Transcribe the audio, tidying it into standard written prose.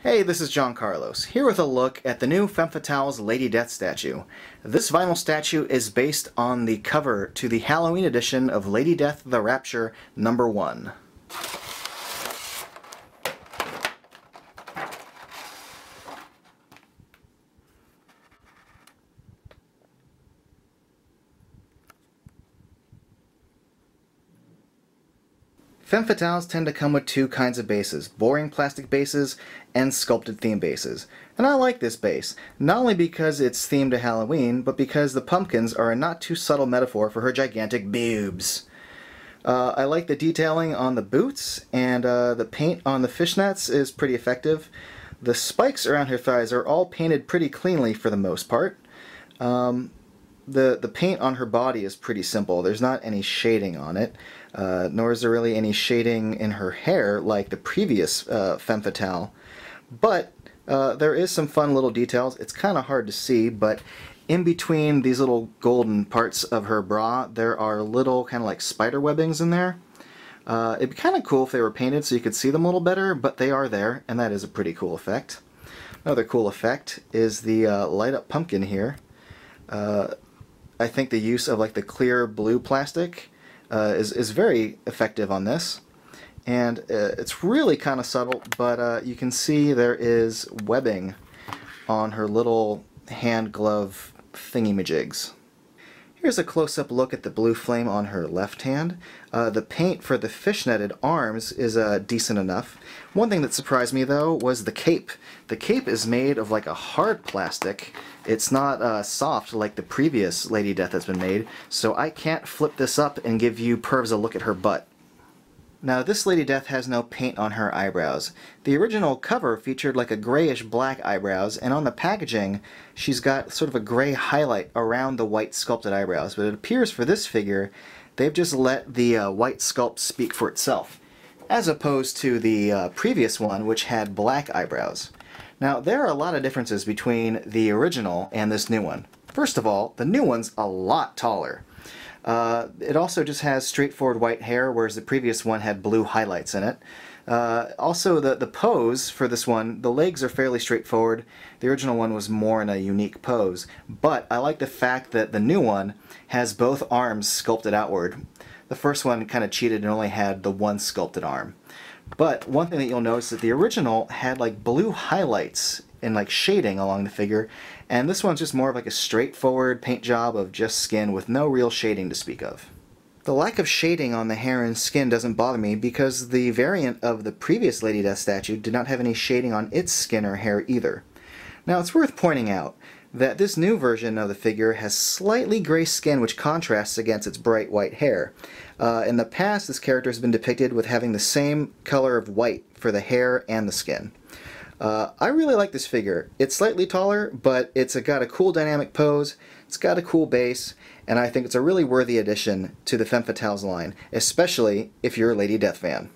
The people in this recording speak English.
Hey, this is John Carlos, here with a look at the new Femme Fatales Lady Death statue. This vinyl statue is based on the cover to the Halloween edition of Lady Death The Rapture #1. Femme Fatales tend to come with two kinds of bases, boring plastic bases and sculpted theme bases. And I like this base, not only because it's themed to Halloween, but because the pumpkins are a not too subtle metaphor for her gigantic boobs. I like the detailing on the boots, and the paint on the fishnets is pretty effective. The spikes around her thighs are all painted pretty cleanly for the most part. The paint on her body is pretty simple. There's not any shading on it, nor is there really any shading in her hair like the previous Femme Fatale. But there is some fun little details. It's kind of hard to see, but in between these little golden parts of her bra, there are little kind of like spider webbings in there. It'd be kind of cool if they were painted so you could see them a little better, but they are there, and that is a pretty cool effect. Another cool effect is the light up pumpkin here. I think the use of like the clear blue plastic is very effective on this, and it's really kind of subtle, but you can see there is webbing on her little hand glove thingy-majigs. Here's a close-up look at the blue flame on her left hand. The paint for the fishnetted arms is decent enough. One thing that surprised me though was the cape. The cape is made of like a hard plastic. It's not soft like the previous Lady Death that's been made, so I can't flip this up and give you pervs a look at her butt. Now this Lady Death has no paint on her eyebrows. The original cover featured like a grayish black eyebrows, and on the packaging she's got sort of a gray highlight around the white sculpted eyebrows, but it appears for this figure they've just let the white sculpt speak for itself, as opposed to the previous one which had black eyebrows. Now there are a lot of differences between the original and this new one. First of all, the new one's a lot taller. It also just has straightforward white hair, whereas the previous one had blue highlights in it. Also, the pose for this one, the legs are fairly straightforward. The original one was more in a unique pose, but I like the fact that the new one has both arms sculpted outward. The first one kind of cheated and only had the one sculpted arm. But one thing that you'll notice is that the original had like blue highlights and like shading along the figure, and this one's just more of like a straightforward paint job of just skin with no real shading to speak of. The lack of shading on the hair and skin doesn't bother me because the variant of the previous Lady Death statue did not have any shading on its skin or hair either. Now it's worth pointing out that this new version of the figure has slightly gray skin which contrasts against its bright white hair. In the past, this character has been depicted with having the same color of white for the hair and the skin. I really like this figure. It's slightly taller, but it's got a cool dynamic pose, it's got a cool base, and I think it's a really worthy addition to the Femme Fatales line, especially if you're a Lady Death fan.